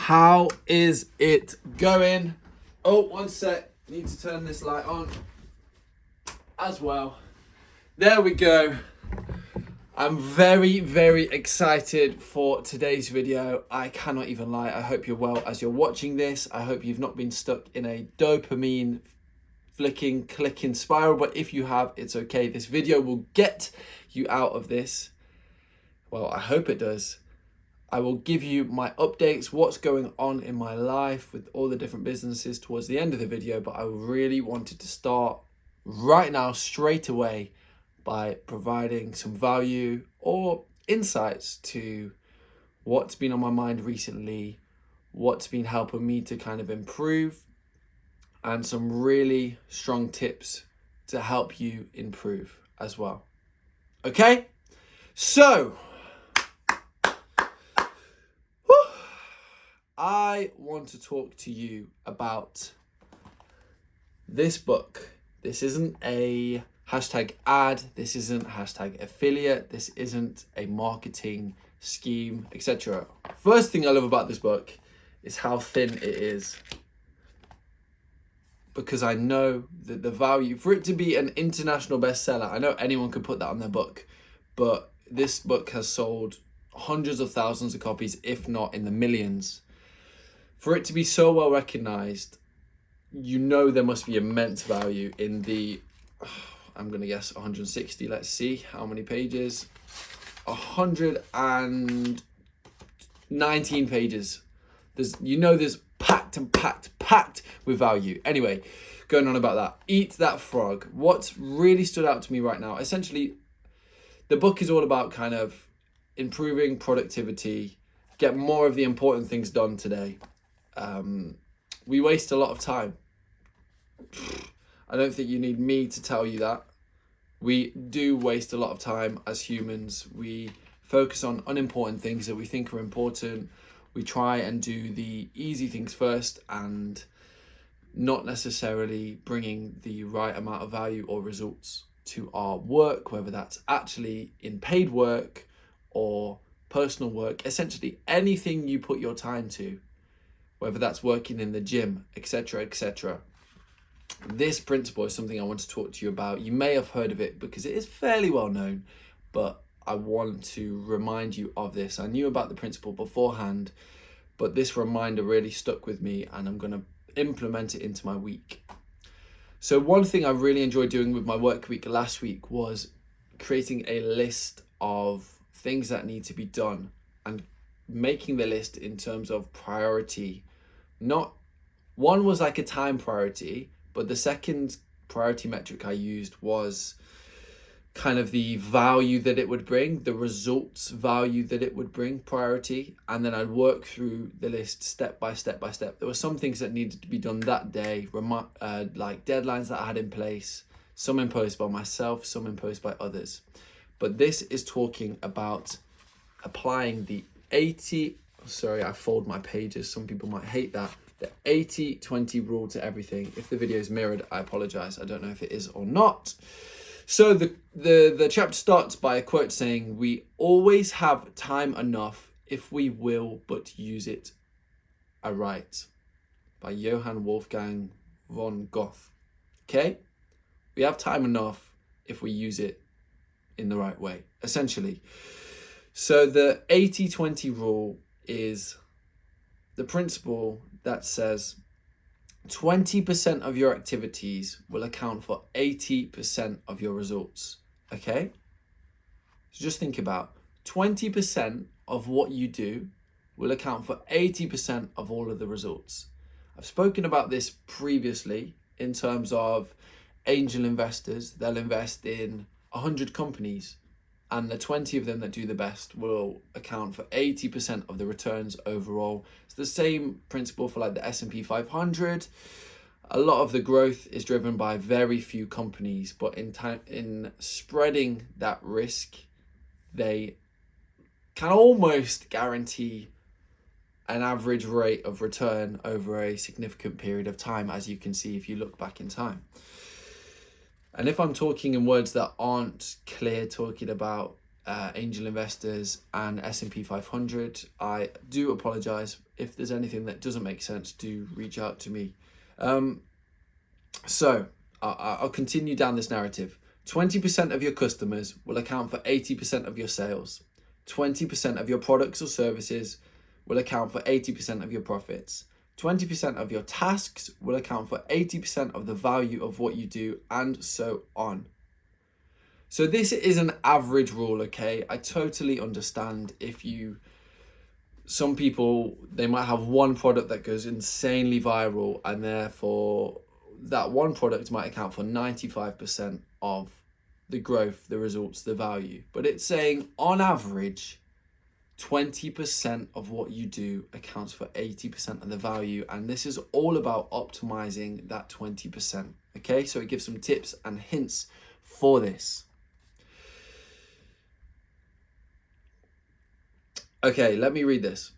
How is it going? Oh, one sec. Need to turn this light on as well. There we go. I'm very, very excited for today's video. I cannot even lie. I hope you're well as you're watching this. I hope you've not been stuck in a dopamine flicking, clicking spiral. But if you have, it's okay. This video will get you out of this. Well, I hope it does. I will give you my updates, what's going on in my life with all the different businesses towards the end of the video. But I really wanted to start right now, straight away, by providing some value or insights to what's been on my mind recently, what's been helping me to kind of improve, and some really strong tips to help you improve as well. Okay? So, I want to talk to you about this book. This isn't a hashtag ad. This isn't hashtag affiliate. This isn't a marketing scheme, etc. First thing I love about this book is how thin it is. Because I know that the value, for it to be an international bestseller, I know anyone could put that on their book, but this book has sold hundreds of thousands of copies, if not in the millions. For it to be so well recognized, you know there must be immense value in the, I'm going to guess 160, let's see how many pages, 119 pages. There's packed with value. Anyway, going on about that, Eat That Frog. What's really stood out to me right now, essentially, the book is all about kind of improving productivity, get more of the important things done today. We waste a lot of time. I don't think you need me to tell you that. We do waste a lot of time as humans. We focus on unimportant things that we think are important. We try and do the easy things first and not necessarily bringing the right amount of value or results to our work, whether that's actually in paid work or personal work, essentially anything you put your time to, whether that's working in the gym, etc., etc. This principle is something I want to talk to you about. You may have heard of it because it is fairly well known, but I want to remind you of this. I knew about the principle beforehand, but this reminder really stuck with me and I'm going to implement it into my week. So one thing I really enjoyed doing with my work week last week was creating a list of things that need to be done and making the list in terms of priority. Not one was like a time priority, but the second priority metric I used was kind of the value that it would bring, the results value that it would bring priority. And then I'd work through the list step by step by step. There were some things that needed to be done that day, like deadlines that I had in place, some imposed by myself, some imposed by others. But this is talking about applying the 80, sorry, I fold my pages. Some people might hate that. The 80-20 rule to everything. If the video is mirrored, I apologize. I don't know if it is or not. So the chapter starts by a quote saying, "We always have time enough if we will but use it aright," by Johann Wolfgang von Goethe. Okay? We have time enough if we use it in the right way, essentially. So the 80-20 rule is the principle that says 20% of your activities will account for 80% of your results. Okay? So just think about 20% of what you do will account for 80% of all of the results. I've spoken about this previously in terms of angel investors. They'll invest in 100 companies and the 20 of them that do the best will account for 80% of the returns overall. It's the same principle for like the S&P 500. A lot of the growth is driven by very few companies, but in spreading that risk, they can almost guarantee an average rate of return over a significant period of time, as you can see if you look back in time. And if I'm talking in words that aren't clear, talking about angel investors and S&P 500. I do apologize. If there's anything that doesn't make sense, do reach out to me. So I'll continue down this narrative. 20% of your customers will account for 80% of your sales. 20% of your products or services will account for 80% of your profits. 20% of your tasks will account for 80% of the value of what you do, and so on. So this is an average rule, okay? I totally understand some people, they might have one product that goes insanely viral, and therefore that one product might account for 95% of the growth, the results, the value. But it's saying on average, 20% of what you do accounts for 80% of the value. And this is all about optimizing that 20%. Okay, so it gives some tips and hints for this. Okay, let me read this.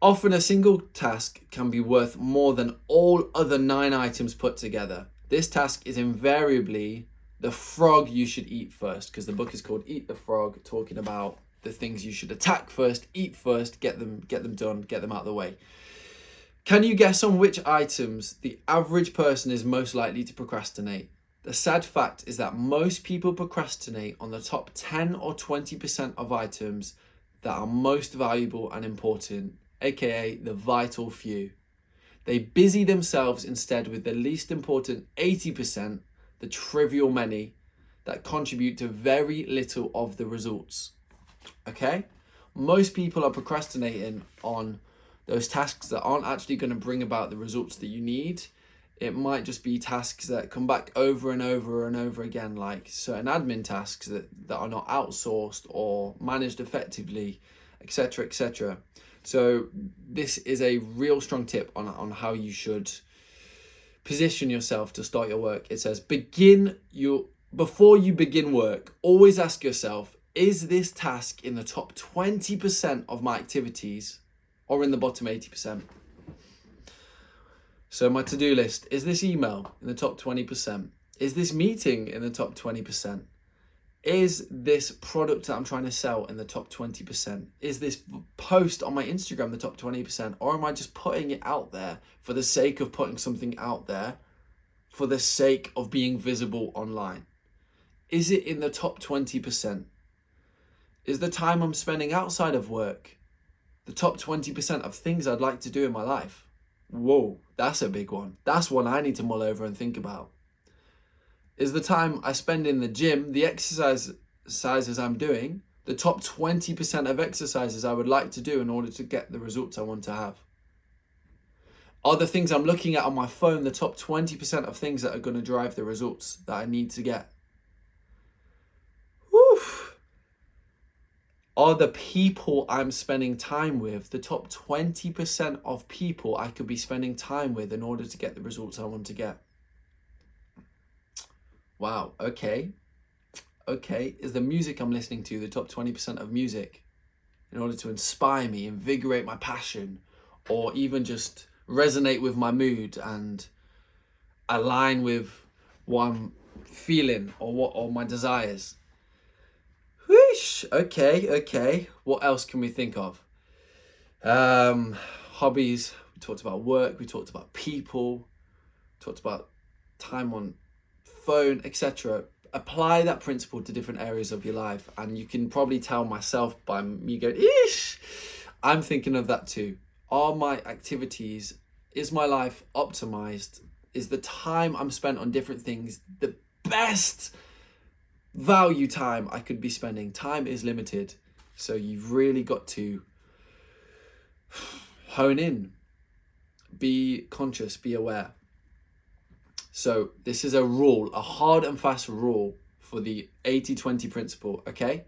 Often a single task can be worth more than all other 9 items put together. This task is invariably the frog you should eat first, because the book is called Eat the Frog, talking about the things you should attack first, eat first, get them done, get them out of the way. Can you guess on which items the average person is most likely to procrastinate? The sad fact is that most people procrastinate on the top 10 or 20% of items that are most valuable and important, aka the vital few. They busy themselves instead with the least important 80%, the trivial many, that contribute to very little of the results. Okay? Most people are procrastinating on those tasks that aren't actually going to bring about the results that you need. It might just be tasks that come back over and over and over again, like certain admin tasks that are not outsourced or managed effectively, etc., etc. So this is a real strong tip on how you should position yourself to start your work. It says, before you begin work, always ask yourself, is this task in the top 20% of my activities or in the bottom 80%? So my to-do list, is this email in the top 20%? Is this meeting in the top 20%? Is this product that I'm trying to sell in the top 20%? Is this post on my Instagram the top 20%? Or am I just putting it out there for the sake of putting something out there, for the sake of being visible online? Is it in the top 20%? Is the time I'm spending outside of work the top 20% of things I'd like to do in my life? Whoa, that's a big one. That's one I need to mull over and think about. Is the time I spend in the gym, the exercises I'm doing, the top 20% of exercises I would like to do in order to get the results I want to have? Are the things I'm looking at on my phone the top 20% of things that are going to drive the results that I need to get? Woo! Are the people I'm spending time with the top 20% of people I could be spending time with in order to get the results I want to get? Wow, okay. Is the music I'm listening to the top 20% of music in order to inspire me, invigorate my passion, or even just resonate with my mood and align with what I'm feeling or my desires? Whoosh, okay. What else can we think of? Hobbies. We talked about work. We talked about people. We talked about time on phone, etc. Apply that principle to different areas of your life, and you can probably tell myself by me going, "Eesh!" I'm thinking of that too. Are my activities? Is my life optimized? Is the time I'm spent on different things the best value time I could be spending? Time is limited, so you've really got to hone in, be conscious, be aware. So this is a rule, a hard and fast rule for the 80-20 principle, okay?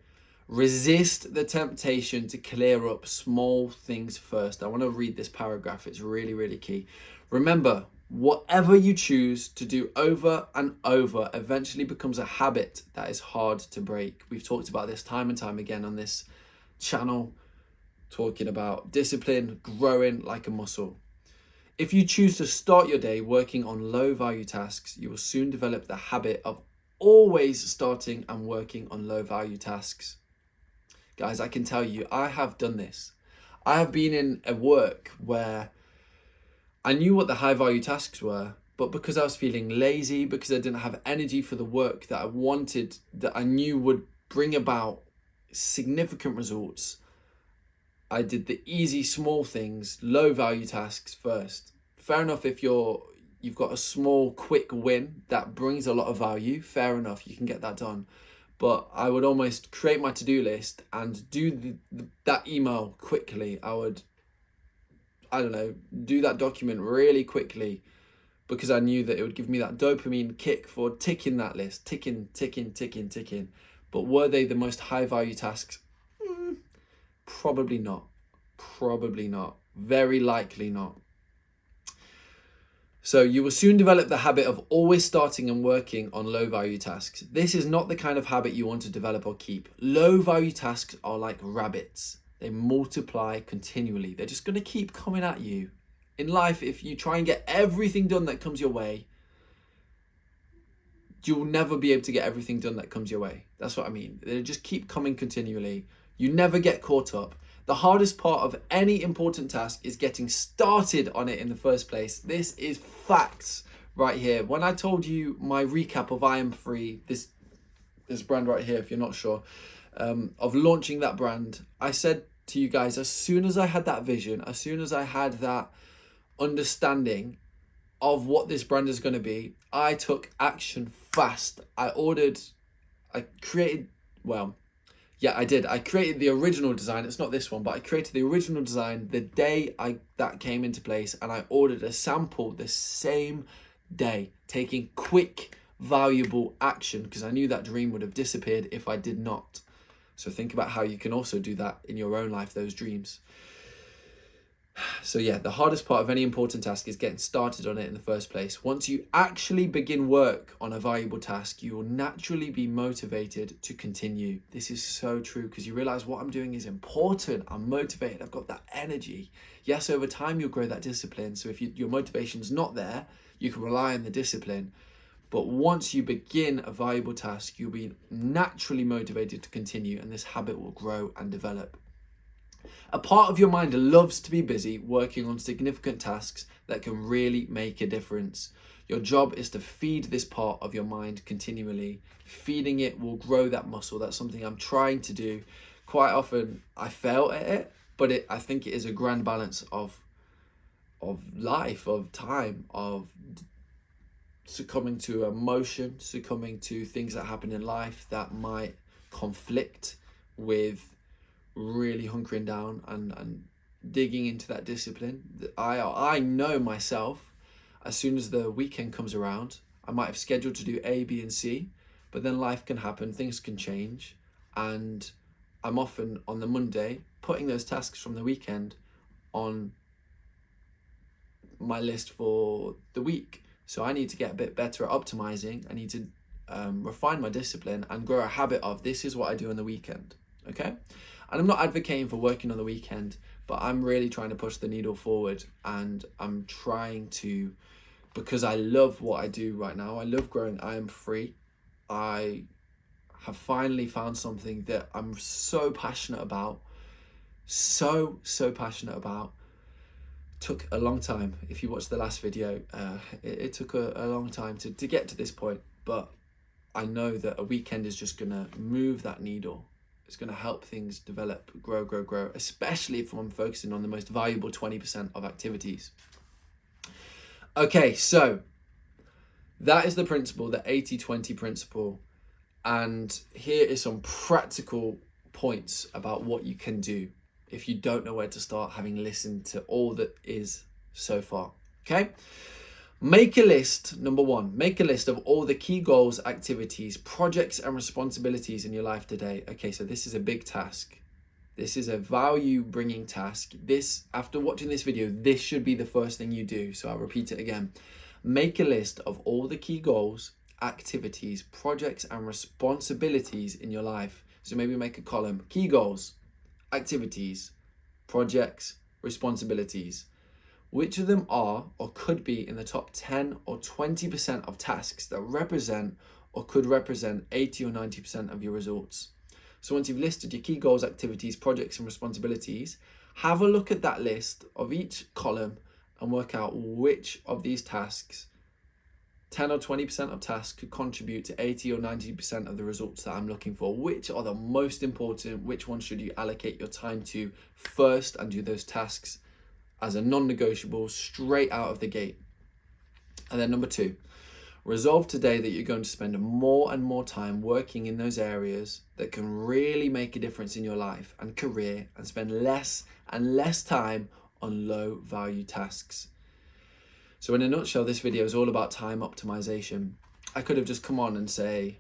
Resist the temptation to clear up small things first. I want to read this paragraph. It's really, really key. Remember, whatever you choose to do over and over eventually becomes a habit that is hard to break. We've talked about this time and time again on this channel, talking about discipline growing like a muscle. If you choose to start your day working on low value tasks, you will soon develop the habit of always starting and working on low value tasks. Guys, I can tell you, I have done this. I have been in a work where I knew what the high value tasks were, but because I was feeling lazy, because I didn't have energy for the work that I wanted, that I knew would bring about significant results, I did the easy, small things, low value tasks first. Fair enough if you've got a small, quick win that brings a lot of value, fair enough, you can get that done. But I would almost create my to-do list and do that email quickly. I don't know, do that document really quickly because I knew that it would give me that dopamine kick for ticking that list, ticking. But were they the most high value tasks? Probably not. Very likely not. So you will soon develop the habit of always starting and working on low value tasks. This is not the kind of habit you want to develop or keep. Low value tasks are like rabbits. They multiply continually. They're just going to keep coming at you. In life, if you try and get everything done that comes your way, you'll never be able to get everything done that comes your way. That's what I mean. They just keep coming continually. You never get caught up. The hardest part of any important task is getting started on it in the first place. This is facts right here. When I told you my recap of I Am Free, this brand right here, if you're not sure, of launching that brand, I said to you guys, as soon as I had that vision, as soon as I had that understanding of what this brand is going to be, I took action fast. I created the original design. It's not this one, but I created the original design the day that came into place, and I ordered a sample the same day, taking quick, valuable action because I knew that dream would have disappeared if I did not. So think about how you can also do that in your own life, those dreams. So yeah, the hardest part of any important task is getting started on it in the first place. Once you actually begin work on a valuable task, you will naturally be motivated to continue. This is so true because you realize what I'm doing is important. I'm motivated. I've got that energy. Yes, over time you'll grow that discipline. So if your motivation's not there, you can rely on the discipline. But once you begin a valuable task, you'll be naturally motivated to continue, and this habit will grow and develop. A part of your mind loves to be busy working on significant tasks that can really make a difference. Your job is to feed this part of your mind continually. Feeding it will grow that muscle. That's something I'm trying to do. Quite often I fail at it, but I think it is a grand balance of life, of time, of succumbing to emotion, succumbing to things that happen in life that might conflict with really hunkering down and digging into that discipline. I know myself, as soon as the weekend comes around, I might have scheduled to do A, B, and C, but then life can happen, things can change, and I'm often on the Monday putting those tasks from the weekend on my list for the week. So I need to get a bit better at optimizing. I need to refine my discipline and grow a habit of this is what I do on the weekend. Okay? And I'm not advocating for working on the weekend, but I'm really trying to push the needle forward, and I'm trying to, because I love what I do right now. I love growing I Am Free. I have finally found something that I'm so passionate about. So passionate about. Took a long time. If you watched the last video, it took a long time to get to this point, but I know that a weekend is just going to move that needle. It's going to help things develop, grow, especially if I'm focusing on the most valuable 20% of activities. Okay, so that is the principle, the 80-20 principle. And here is some practical points about what you can do if you don't know where to start, having listened to all that is so far. Okay? Make a list, number one, make a list of all the key goals, activities, projects, and responsibilities in your life today. Okay, so this is a big task. This is a value-bringing task. This, after watching this video, this should be the first thing you do. So I'll repeat it again. Make a list of all the key goals, activities, projects, and responsibilities in your life. So maybe make a column, key goals, activities, projects, responsibilities. Which of them are or could be in the top 10 or 20% of tasks that represent or could represent 80 or 90% of your results? So once you've listed your key goals, activities, projects, and responsibilities, have a look at that list of each column and work out which of these tasks, 10 or 20% of tasks, could contribute to 80 or 90% of the results that I'm looking for. Which are the most important? Which ones should you allocate your time to first and do those tasks as a non-negotiable straight out of the gate? And then number 2, resolve today that you're going to spend more and more time working in those areas that can really make a difference in your life and career, and spend less and less time on low value tasks. So in a nutshell, this video is all about time optimization. I could have just come on and say,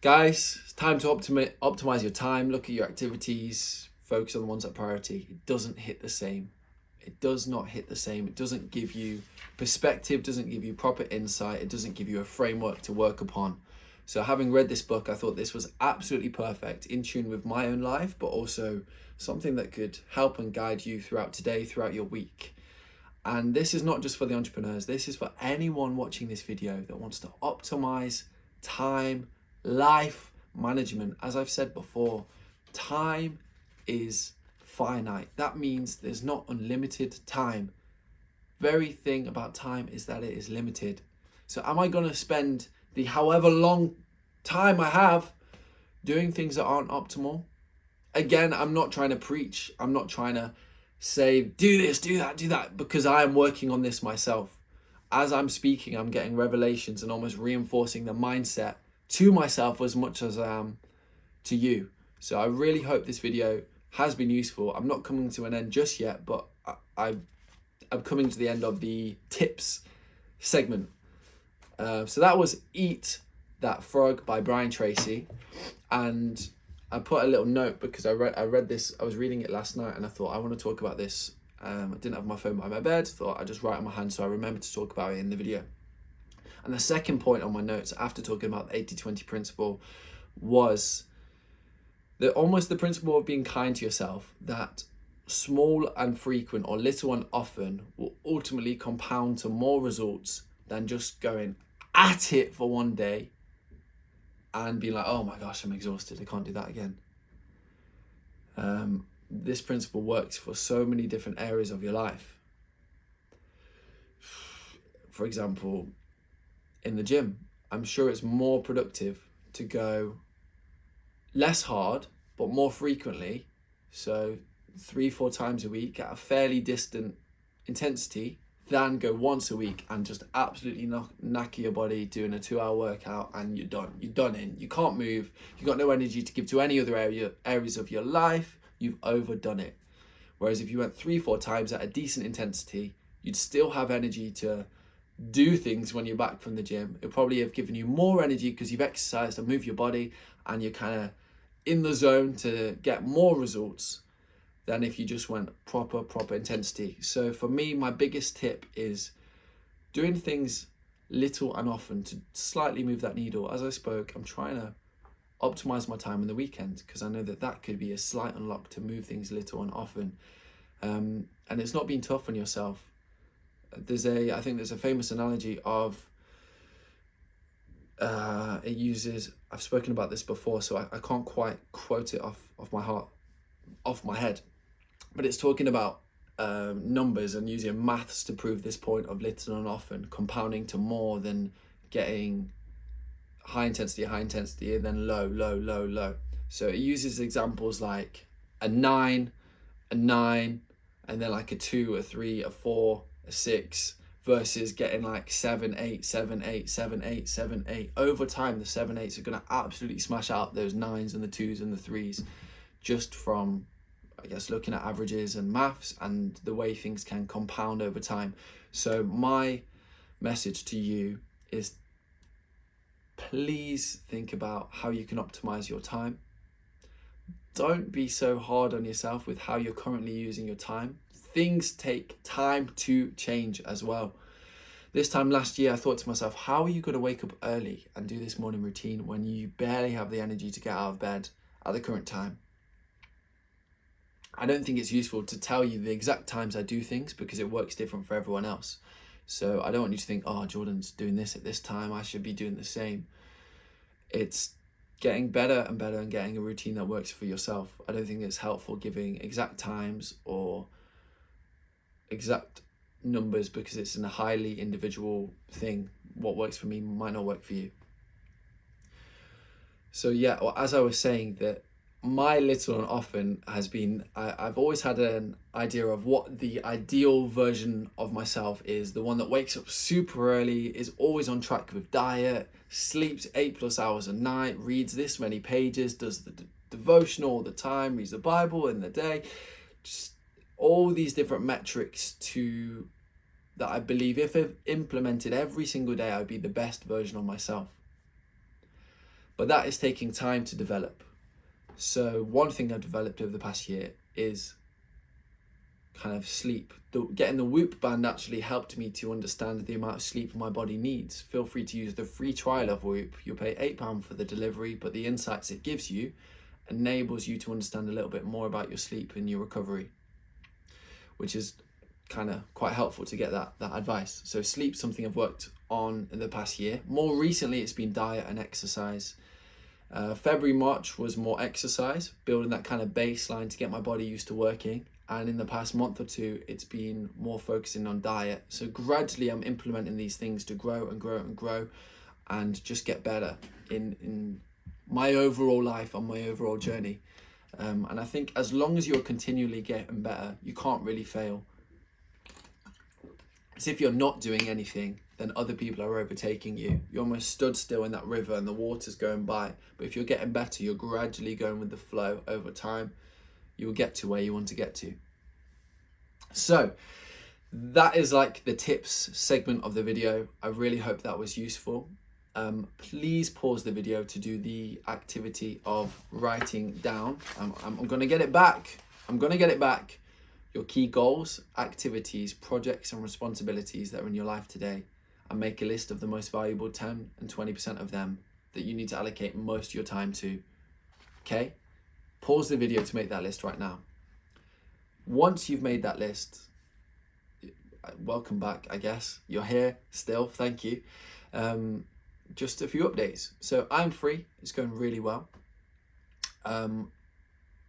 guys, it's time to optimize your time, look at your activities, focus on the ones that are priority. It doesn't hit the same. It does not hit the same. It doesn't give you perspective, doesn't give you proper insight. It doesn't give you a framework to work upon. So having read this book, I thought this was absolutely perfect, in tune with my own life, but also something that could help and guide you throughout today, throughout your week. And this is not just for the entrepreneurs. This is for anyone watching this video that wants to optimize time, life management. As I've said before, time is finite. That means there's not unlimited time. Very thing about time is that it is limited. So am I going to spend the however long time I have doing things that aren't optimal? Again, I'm not trying to preach. I'm not trying to say, do this, do that, because I am working on this myself. As I'm speaking, I'm getting revelations and almost reinforcing the mindset to myself as much as I am to you. So I really hope this video has been useful. I'm not coming to an end just yet, but I'm coming to the end of the tips segment. So that was Eat That Frog by Brian Tracy. And I put a little note because I read this, I was reading it last night, and I thought I want to talk about this. I didn't have my phone by my bed, thought I'd just write on my hand so I remembered to talk about it in the video. And the second point on my notes after talking about the 80-20 principle was almost the principle of being kind to yourself, that small and frequent, or little and often, will ultimately compound to more results than just going at it for one day and be like, oh my gosh, I'm exhausted, I can't do that again. This principle works for so many different areas of your life. For example, in the gym, I'm sure it's more productive to go less hard, but more frequently. So 3-4 times a week at a fairly distant intensity, than go once a week and just absolutely knacker your body doing a 2-hour workout and you're done in. You can't move. You've got no energy to give to any other areas of your life. You've overdone it. Whereas if you went 3-4 times at a decent intensity, you'd still have energy to do things when you're back from the gym. It'll probably have given you more energy because you've exercised and moved your body and you're kind of in the zone to get more results than if you just went proper intensity. So for me, my biggest tip is doing things little and often to slightly move that needle. As I spoke, I'm trying to optimize my time on the weekend because I know that could be a slight unlock to move things little and often. And it's not being tough on yourself. I think there's a famous analogy of, it uses, I've spoken about this before, so I can't quite quote it off my head. But it's talking about numbers and using maths to prove this point of little and often compounding to more than getting high intensity and then low. So it uses examples like a 9, and then like a 2, a 3, a 4, a 6, versus getting like 7, 8, 7, 8, 7, 8, 7, 8. Over time, the 7, 8s are going to absolutely smash out those 9s and the 2s and the 3s just from, I guess, looking at averages and maths and the way things can compound over time. So my message to you is, please think about how you can optimize your time. Don't be so hard on yourself with how you're currently using your time. Things take time to change as well. This time last year, I thought to myself, how are you going to wake up early and do this morning routine when you barely have the energy to get out of bed at the current time? I don't think it's useful to tell you the exact times I do things because it works different for everyone else. So I don't want you to think, oh, Jordan's doing this at this time, I should be doing the same. It's getting better and better and getting a routine that works for yourself. I don't think it's helpful giving exact times or exact numbers, because it's a highly individual thing. What works for me might not work for you. So yeah, well, as I was saying, that my little and often has been, I've always had an idea of what the ideal version of myself is. The one that wakes up super early, is always on track with diet, sleeps 8+ hours a night, reads this many pages, does the devotional all the time, reads the Bible in the day. Just all these different metrics that I believe if implemented every single day, I'd be the best version of myself. But that is taking time to develop. So one thing I've developed over the past year is kind of sleep. Getting the Whoop band actually helped me to understand the amount of sleep my body needs. Feel free to use the free trial of Whoop. You'll pay £8 for the delivery, but the insights it gives you enables you to understand a little bit more about your sleep and your recovery, which is kind of quite helpful to get that advice. So sleep's something I've worked on in the past year. More recently, it's been diet and exercise. February, March was more exercise, building that kind of baseline to get my body used to working. And in the past month or two, it's been more focusing on diet. So gradually I'm implementing these things to grow and grow and grow and just get better in my overall life, on my overall journey. And I think as long as you're continually getting better, you can't really fail. As if you're not doing anything, then other people are overtaking you. You're almost stood still in that river and the water's going by. But if you're getting better, you're gradually going with the flow. Over time, you will get to where you want to get to. So that is like the tips segment of the video. I really hope that was useful. Please pause the video to do the activity of writing down. I'm going to get it back. Your key goals, activities, projects and responsibilities that are in your life today, and make a list of the most valuable 10 and 20% of them that you need to allocate most of your time to. Okay? Pause the video to make that list right now. Once you've made that list, welcome back, I guess. You're here still, thank you. Just a few updates. So I'm free, it's going really well.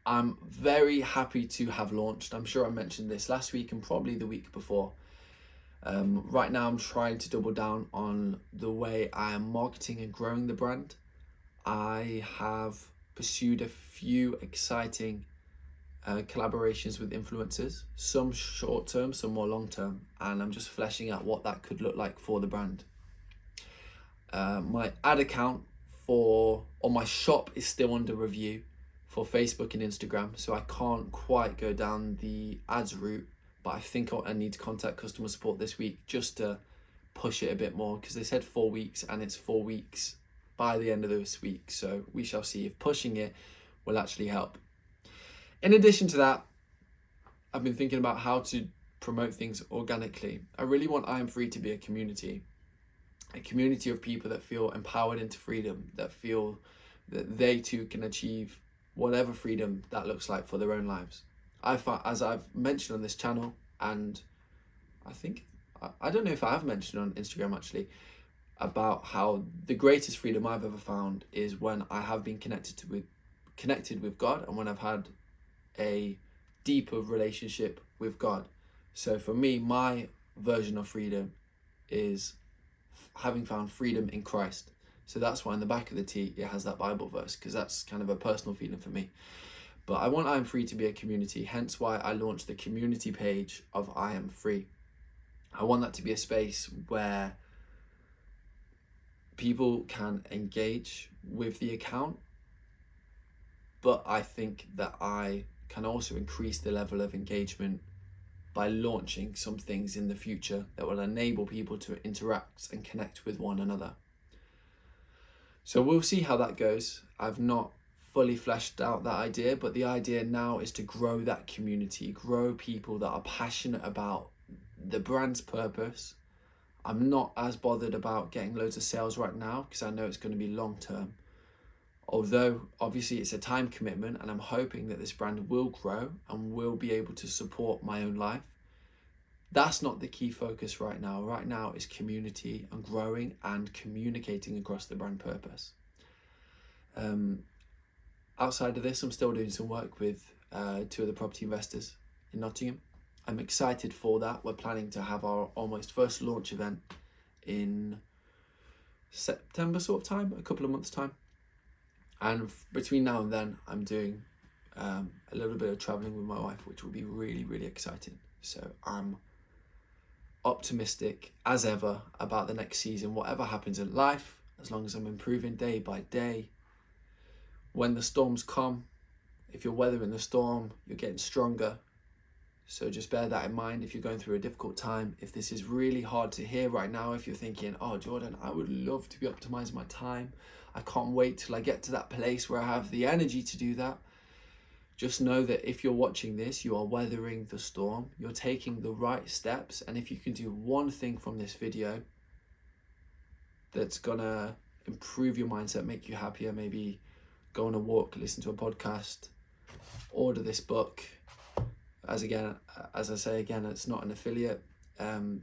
I'm very happy to have launched. I'm sure I mentioned this last week and probably the week before. Right now I'm trying to double down on the way I am marketing and growing the brand. I have pursued a few exciting collaborations with influencers, some short term, some more long term, and I'm just fleshing out what that could look like for the brand. My ad account my shop is still under review for Facebook and Instagram, so I can't quite go down the ads route, but I think I need to contact customer support this week just to push it a bit more, because they said 4 weeks and it's 4 weeks by the end of this week, so we shall see if pushing it will actually help. In addition to that, I've been thinking about how to promote things organically. I really want I Am Free to be a community of people that feel empowered into freedom, that feel that they too can achieve whatever freedom that looks like for their own lives. As I've mentioned on this channel, and I don't know if I have mentioned on Instagram actually, about how the greatest freedom I've ever found is when I have been connected with God, and when I've had a deeper relationship with God. So for me, my version of freedom is having found freedom in Christ. So that's why in the back of the tee it has that Bible verse, because that's kind of a personal feeling for me. But I want I Am Free to be a community, hence why I launched the community page of I Am Free. I want that to be a space where people can engage with the account, but I think that I can also increase the level of engagement by launching some things in the future that will enable people to interact and connect with one another. So we'll see how that goes. I've not fully fleshed out that idea, but the idea now is to grow that community, grow people that are passionate about the brand's purpose. I'm not as bothered about getting loads of sales right now because I know it's going to be long term. Although obviously it's a time commitment, and I'm hoping that this brand will grow and will be able to support my own life. That's not the key focus right now. Right now is community and growing and communicating across the brand purpose. Outside of this, I'm still doing some work with 2 of the property investors in Nottingham. I'm excited for that. We're planning to have our almost first launch event in September sort of time, a couple of months' time. And between now and then, I'm doing a little bit of traveling with my wife, which will be really, really exciting. So I'm optimistic as ever about the next season, whatever happens in life, as long as I'm improving day by day. When the storms come, if you're weathering the storm, you're getting stronger. So just bear that in mind if you're going through a difficult time. If this is really hard to hear right now, if you're thinking, oh, Jordan, I would love to be optimizing my time. I can't wait till I get to that place where I have the energy to do that. Just know that if you're watching this, you are weathering the storm. You're taking the right steps. And if you can do one thing from this video that's gonna improve your mindset, make you happier, maybe go on a walk, listen to a podcast, order this book. As I say again, it's not an affiliate.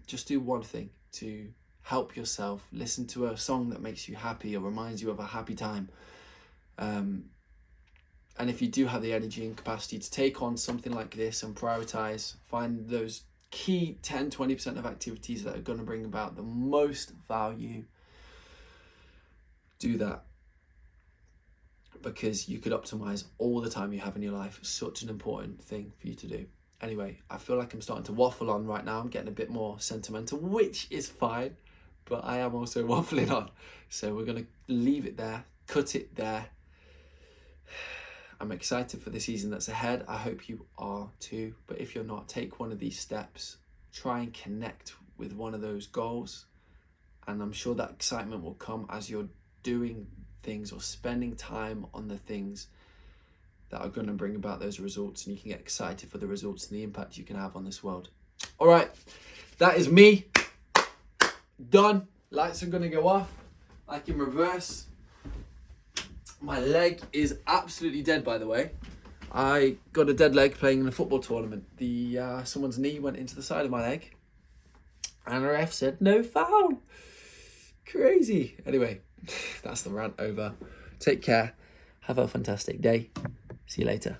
Just do one thing to help yourself. Listen to a song that makes you happy or reminds you of a happy time. And if you do have the energy and capacity to take on something like this and prioritize, find those key 10-20% of activities that are going to bring about the most value, do that. Because you could optimize all the time you have in your life. It's such an important thing for you to do. Anyway, I feel like I'm starting to waffle on right now. I'm getting a bit more sentimental, which is fine, but I am also waffling on. So we're going to leave it there, cut it there. I'm excited for the season that's ahead. I hope you are too. But if you're not, take one of these steps. Try and connect with one of those goals. And I'm sure that excitement will come as you're doing things or spending time on the things that are going to bring about those results, and you can get excited for the results and the impact you can have on this world. All right, that is me done. Lights are going to go off like in reverse. My leg is absolutely dead, by the way. I got a dead leg playing in a football tournament. Someone's knee went into the side of my leg and the ref said no foul. Crazy. Anyway, that's the rant over. Take care. Have a fantastic day. See you later.